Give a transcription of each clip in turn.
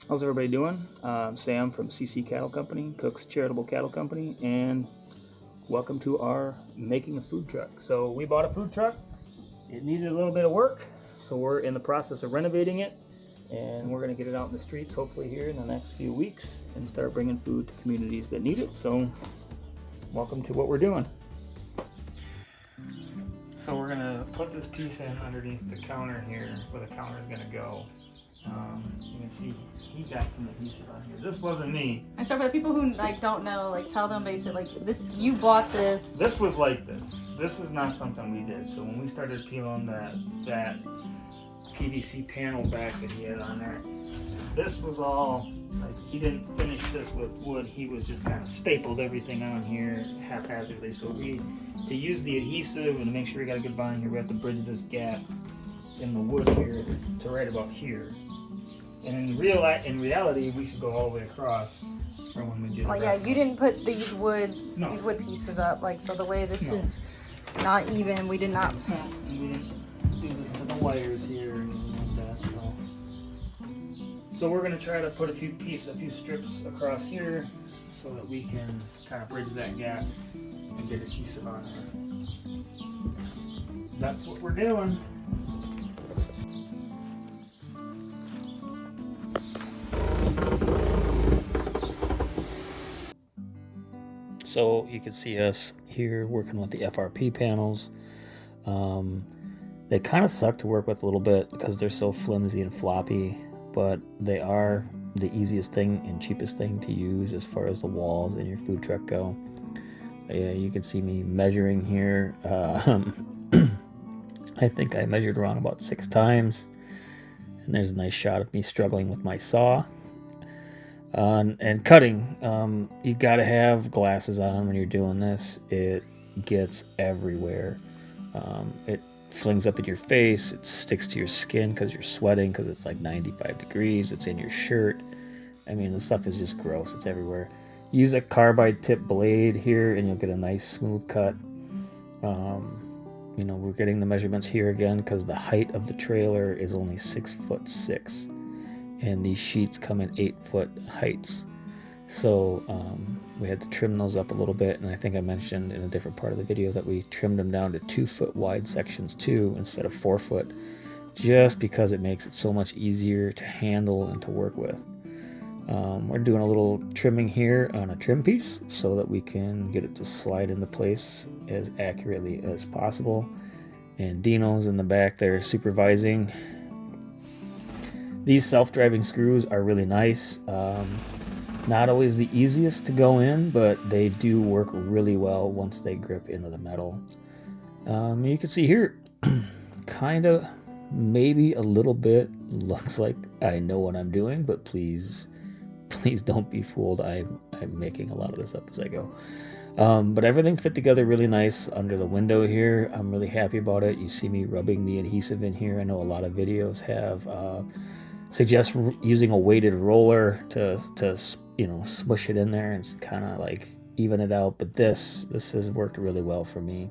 How's everybody doing? Sam from CC Cattle Company, Cook's Charitable Cattle Company, and welcome to our making a food truck. So we bought a food truck. It needed a little bit of work, so we're in the process of renovating it, and we're going to get it out in the streets hopefully here in the next few weeks and start bringing food to communities that need it. So welcome to what we're doing. So we're going to put this piece in underneath the counter here where the counter is going to go. You can see he got some adhesive on here. This wasn't me. And so for the people who don't know, tell them basically this. You bought this. This was like this. This is not something we did. So when we started peeling that PVC panel back that he had on there, this was all he didn't finish this with wood. He was just kind of stapled everything on here haphazardly. So to use the adhesive and to make sure we got a good bond here, we have to bridge this gap in the wood here to right about here. And in reality, we should go all the way across from when we did it. Yeah, you didn't put these wood pieces up. So the way this is not even, we did not. And we didn't do this to the wires here or anything like that. So we're gonna try to put a few strips across here so that we can kind of bridge that gap and get adhesive on there. That's what we're doing. So you can see us here working with the FRP panels. They kind of suck to work with a little bit because they're so flimsy and floppy, but they are the easiest thing and cheapest thing to use as far as the walls in your food truck go. Yeah, you can see me measuring here. I think I measured wrong about 6 times. And there's a nice shot of me struggling with my saw. And cutting, you gotta have glasses on when you're doing this. It gets everywhere. It flings up in your face. It sticks to your skin because you're sweating because it's like 95 degrees. It's in your shirt. I mean, the stuff is just gross. It's everywhere. Use a carbide tip blade here and you'll get a nice smooth cut. We're getting the measurements here again because the height of the trailer is only 6'6". And these sheets come in 8-foot heights. So we had to trim those up a little bit, and I think I mentioned in a different part of the video that we trimmed them down to 2-foot wide sections too, instead of 4-foot, just because it makes it so much easier to handle and to work with. We're doing a little trimming here on a trim piece so that we can get it to slide into place as accurately as possible. And Dino's in the back there supervising. These self-driving screws are really nice. Not always the easiest to go in, but they do work really well once they grip into the metal. You can see here, kind of, maybe a little bit, looks like I know what I'm doing, but please don't be fooled. I'm making a lot of this up as I go. But everything fit together really nice under the window here. I'm really happy about it. You see me rubbing the adhesive in here. I know a lot of videos have suggest using a weighted roller to smush it in there and kind of even it out, but this has worked really well for me.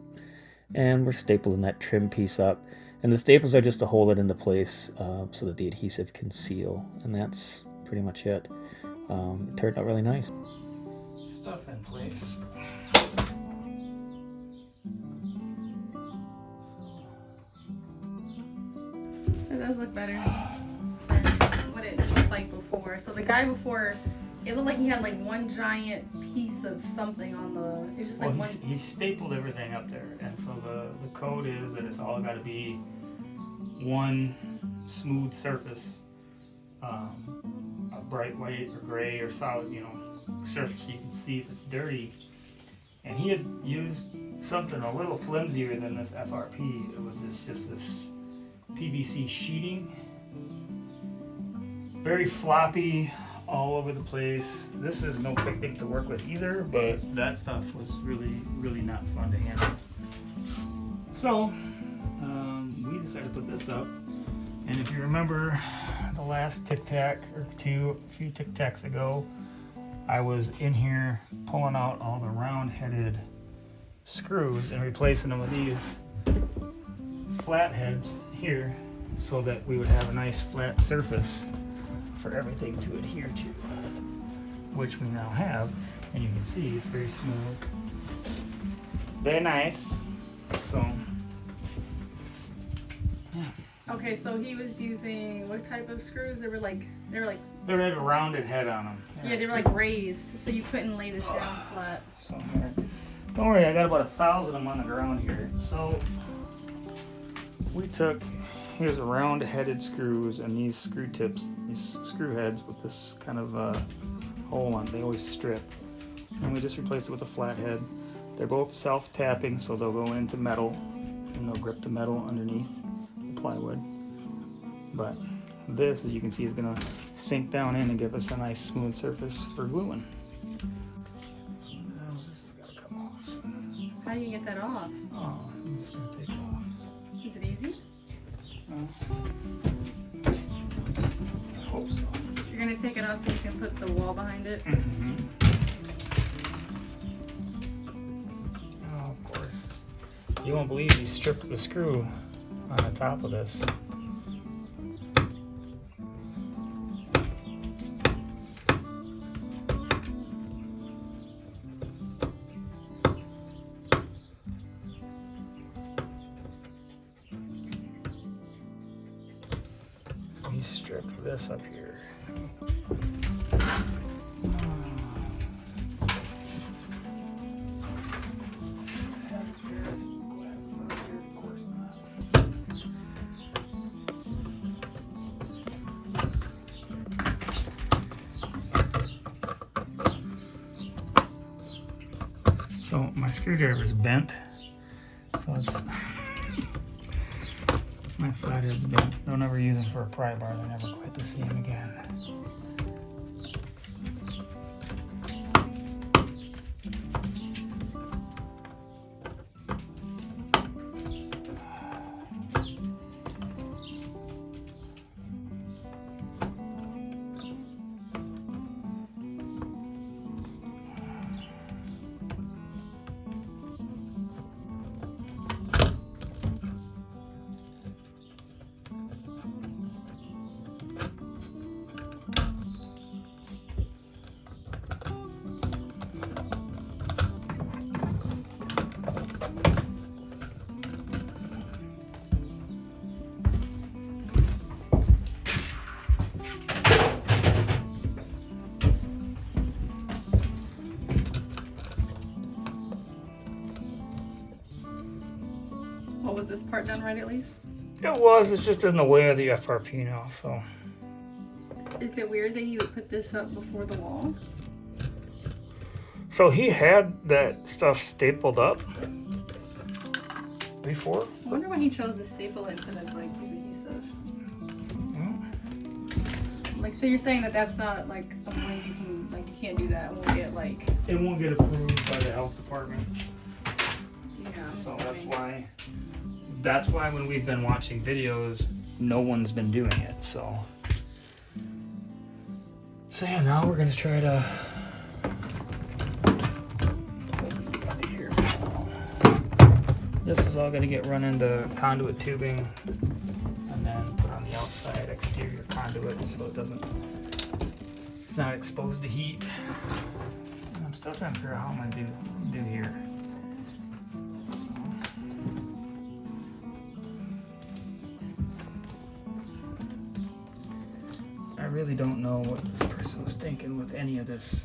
And we're stapling that trim piece up, and the staples are just to hold it into place so that the adhesive can seal, and that's pretty much it. It turned out really nice. Stuff in place. It does look better than what it looked like before. So the guy before, it looked like he had one giant piece of something on the. It was just one. He stapled everything up there, and so the code is that it's all got to be one smooth surface, a bright white or gray or solid, surface so you can see if it's dirty. And he had used something a little flimsier than this FRP. It was just this PVC sheeting, very floppy, all over the place. This is no picnic to work with either, but that stuff was really, really not fun to handle. So we decided to put this up, and if you remember the last Tic Tac or a few Tic Tacs ago, I was in here pulling out all the round-headed screws and replacing them with these flat heads here so that we would have a nice flat surface for everything to adhere to, which we now have, and you can see it's very smooth, very nice. So yeah. Okay, so he was using what type of screws? They were like they had a rounded head on them. yeah, they were like raised, so you couldn't lay this down flat. So here, don't worry, I got about 1,000 of them on the ground here. So we took, here's a round-headed screws and these screw tips, these screw heads with this kind of hole on. They always strip, and we just replaced it with a flat head. They're both self-tapping, so they'll go into metal and they'll grip the metal underneath the plywood. But this, as you can see, is going to sink down in and give us a nice smooth surface for gluing. So now this has got to come off. How do you get that off? Oh, I'm just going to take it off. Is it easy? I hope so. You're gonna take it off so you can put the wall behind it? Mm-hmm. Oh, of course. You won't believe he stripped the screw on the top of this. So he stripped this up here. So my screwdriver is bent, so it's my flathead's bent. Don't ever use them for a pry bar; they're never quite the same again. Well, was this part done right at least? It was. It's just in the way of the FRP now. So Is it weird that you would put this up before the wall? So he had that stuff stapled up before. I wonder why he chose to staple it instead of like use adhesive. Like, so you're saying that that's not like a way you can, like, you can't do that. It won't get like. It won't get approved by the health department. Yeah. So that's why when we've been watching videos, no one's been doing it. So yeah, now we're gonna try to. This is all gonna get run into conduit tubing, and then put on the outside exterior conduit so it's not exposed to heat. And I'm still trying to figure out how I'm gonna do here. So. I really don't know what this person was thinking with any of this.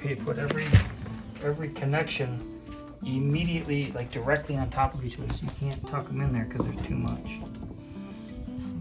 You put every connection immediately, like directly on top of each other, so you can't tuck them in there because there's too much. So.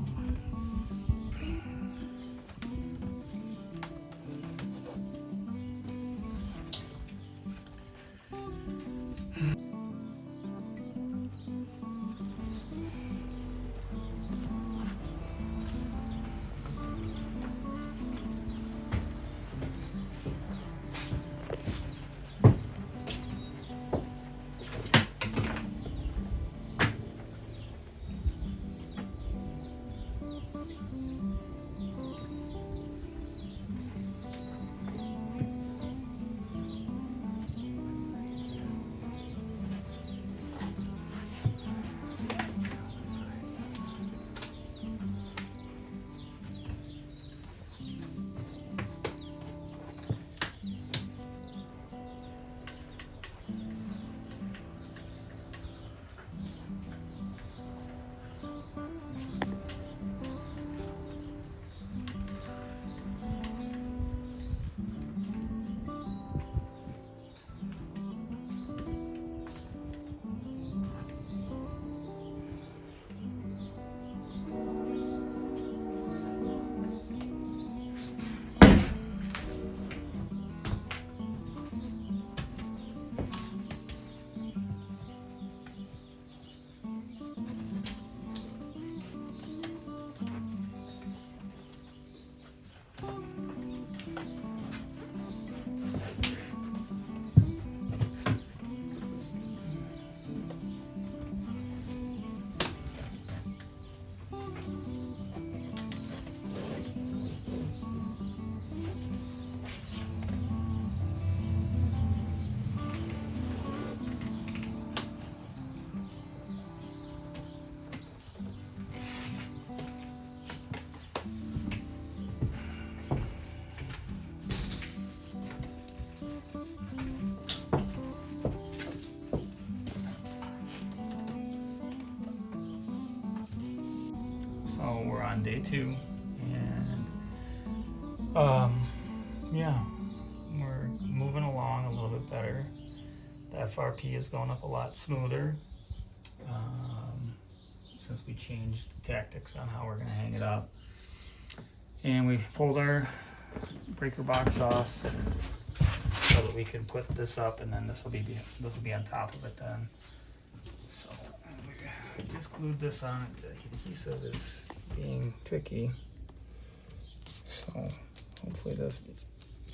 So we're on day 2, and yeah, we're moving along a little bit better. The FRP is going up a lot smoother since we changed tactics on how we're going to hang it up. And we pulled our breaker box off so that we can put this up, and then this will be on top of it then. So we just glued this on. The adhesive is being tricky, so hopefully this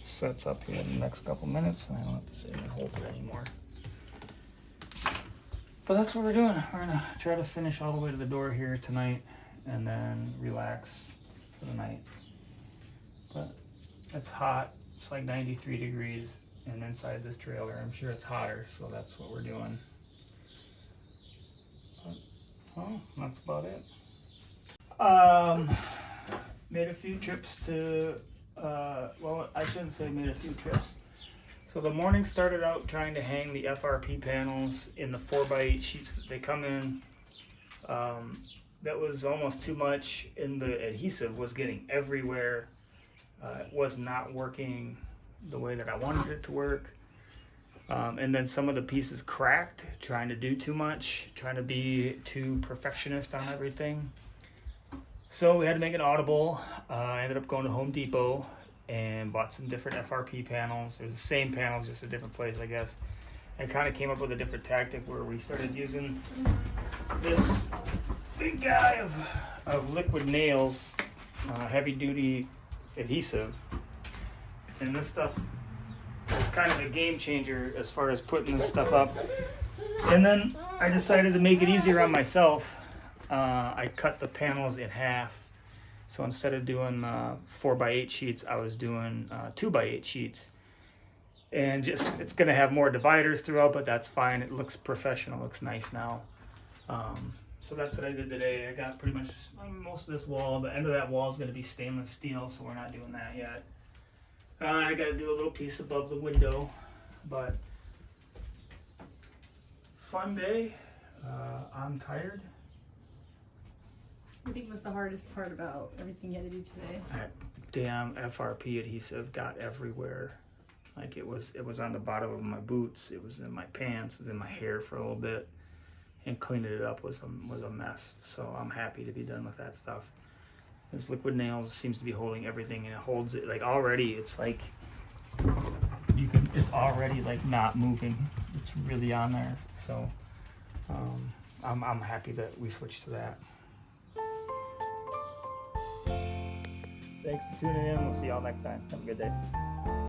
sets up here in the next couple minutes and I don't have to sit here and hold it anymore. But that's what we're doing. We're gonna try to finish all the way to the door here tonight and then relax for the night. But it's hot. It's like 93 degrees and inside this trailer. I'm sure it's hotter, so that's what we're doing. But, well, that's about it. Made a few trips to, well, I shouldn't say made a few trips. So the morning started out trying to hang the FRP panels in the 4x8 sheets that they come in. That was almost too much, and the adhesive was getting everywhere. It was not working the way that I wanted it to work. And then some of the pieces cracked, trying to do too much, trying to be too perfectionist on everything. So we had to make an audible. I ended up going to Home Depot and bought some different FRP panels. It was the same panels, just a different place, I guess. I kind of came up with a different tactic where we started using this big guy of liquid nails, heavy duty adhesive. And this stuff is kind of a game changer as far as putting this stuff up. And then I decided to make it easier on myself. I cut the panels in half. So instead of doing 4x8 sheets, I was doing 2x8 sheets. And just, it's gonna have more dividers throughout, but that's fine. It looks professional, looks nice now. So that's what I did today. I got pretty much most of this wall. The end of that wall is gonna be stainless steel, so we're not doing that yet. I gotta do a little piece above the window, but fun day. I'm tired. What do you think was the hardest part about everything you had to do today? That damn FRP adhesive got everywhere. Like it was on the bottom of my boots, it was in my pants, it was in my hair for a little bit, and cleaning it up was a mess. So I'm happy to be done with that stuff. This liquid nails seems to be holding everything, and it holds it like already. It's like it's already like not moving. It's really on there. So I'm happy that we switched to that. Thanks for tuning in. We'll see y'all next time. Have a good day.